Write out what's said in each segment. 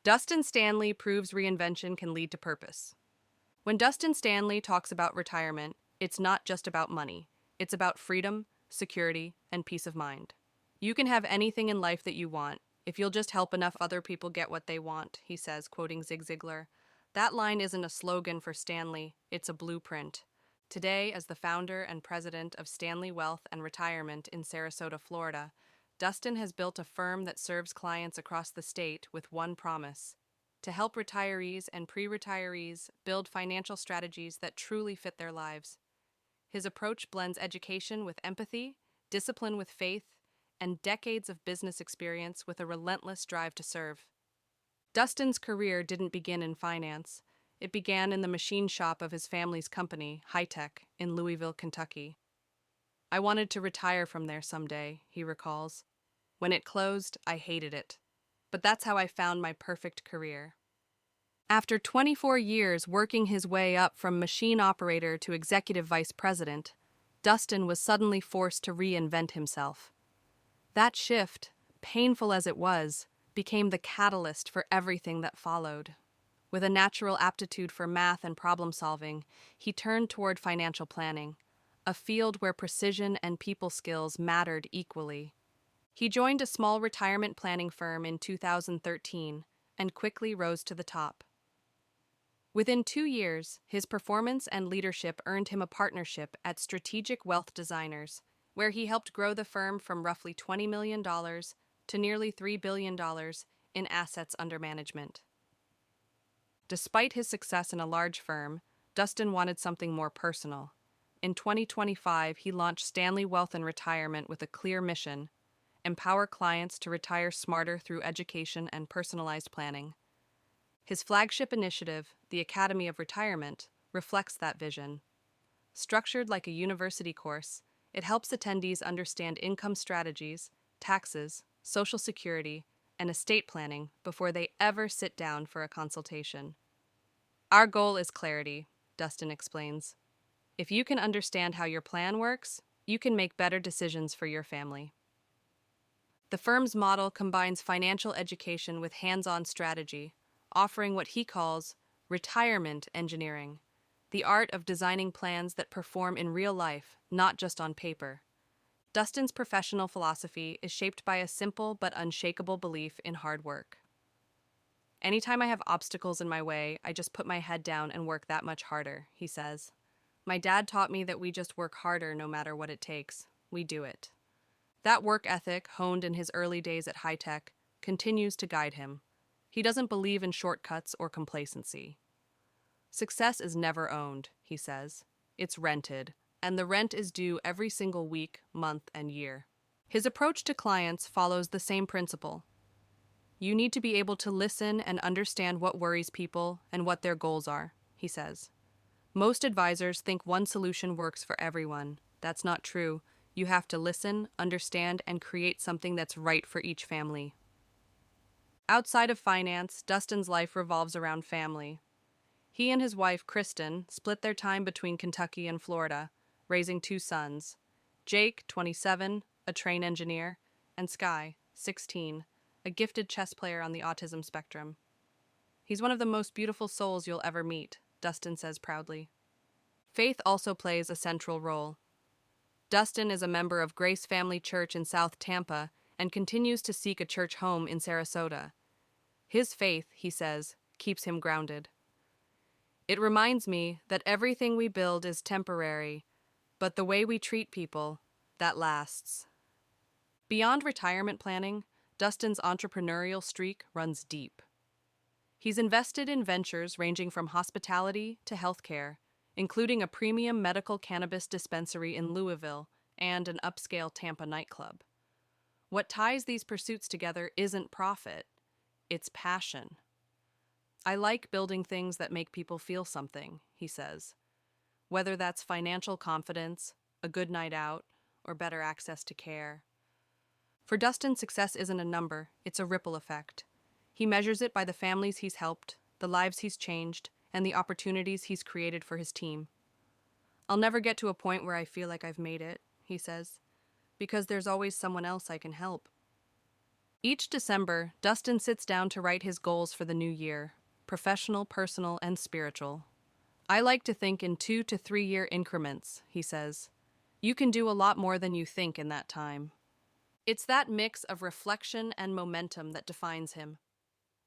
Dustin Stanley proves reinvention can lead to purpose. When Dustin Stanley talks about retirement, it's not just about money. It's about freedom, security, and peace of mind. You can have anything in life that you want if you'll just help enough other people get what they want, he says, quoting Zig Ziglar. That line isn't a slogan for Stanley, it's a blueprint. Today, as the founder and president of Stanley Wealth and Retirement in Sarasota, Florida, Dustin has built a firm that serves clients across the state with one promise: to help retirees and pre-retirees build financial strategies that truly fit their lives. His approach blends education with empathy, discipline with faith, and decades of business experience with a relentless drive to serve. Dustin's career didn't begin in finance. It began in the machine shop of his family's company, High Tech, in Louisville, Kentucky. I wanted to retire from there someday, he recalls. When it closed, I hated it. But that's how I found my perfect career. After 24 years working his way up from machine operator to executive vice president, Dustin was suddenly forced to reinvent himself. That shift, painful as it was, became the catalyst for everything that followed. With a natural aptitude for math and problem solving, he turned toward financial planning, a field where precision and people skills mattered equally. He joined a small retirement planning firm in 2013 and quickly rose to the top. Within 2 years, his performance and leadership earned him a partnership at Strategic Wealth Designers, where he helped grow the firm from roughly $20 million to nearly $3 billion in assets under management. Despite his success in a large firm, Dustin wanted something more personal. In 2025, he launched Stanley Wealth and Retirement with a clear mission: empower clients to retire smarter through education and personalized planning. His flagship initiative, the Academy of Retirement, reflects that vision. Structured like a university course, it helps attendees understand income strategies, taxes, Social Security, and estate planning before they ever sit down for a consultation. Our goal is clarity, Dustin explains. If you can understand how your plan works, you can make better decisions for your family. The firm's model combines financial education with hands-on strategy, offering what he calls retirement engineering, the art of designing plans that perform in real life, not just on paper. Dustin's professional philosophy is shaped by a simple but unshakable belief in hard work. Anytime I have obstacles in my way, I just put my head down and work that much harder, he says. My dad taught me that we just work harder no matter what it takes. We do it. That work ethic, honed in his early days at High Tech, continues to guide him. He doesn't believe in shortcuts or complacency. Success is never owned, he says. It's rented, and the rent is due every single week, month, and year. His approach to clients follows the same principle. You need to be able to listen and understand what worries people and what their goals are, he says. Most advisors think one solution works for everyone. That's not true. You have to listen, understand, and create something that's right for each family. Outside of finance, Dustin's life revolves around family. He and his wife, Kristen, split their time between Kentucky and Florida, raising 2 sons: Jake, 27, a train engineer, and Sky, 16, a gifted chess player on the autism spectrum. He's one of the most beautiful souls you'll ever meet, Dustin says proudly. Faith also plays a central role. Dustin is a member of Grace Family Church in South Tampa and continues to seek a church home in Sarasota. His faith, he says, keeps him grounded. It reminds me that everything we build is temporary, but the way we treat people, that lasts. Beyond retirement planning, Dustin's entrepreneurial streak runs deep. He's invested in ventures ranging from hospitality to healthcare, including a premium medical cannabis dispensary in Louisville and an upscale Tampa nightclub. What ties these pursuits together isn't profit, it's passion. I like building things that make people feel something, he says. Whether that's financial confidence, a good night out, or better access to care. For Dustin, success isn't a number, it's a ripple effect. He measures it by the families he's helped, the lives he's changed, and the opportunities he's created for his team. I'll never get to a point where I feel like I've made it, he says, because there's always someone else I can help. Each December, Dustin sits down to write his goals for the new year, professional, personal, and spiritual. I like to think in 2 to 3 year increments, he says. You can do a lot more than you think in that time. It's that mix of reflection and momentum that defines him.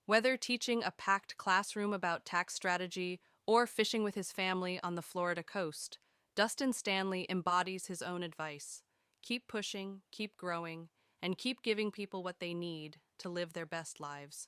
Whether teaching a packed classroom about tax strategy or fishing with his family on the Florida coast, Dustin Stanley embodies his own advice. Keep pushing, keep growing, and keep giving people what they need to live their best lives.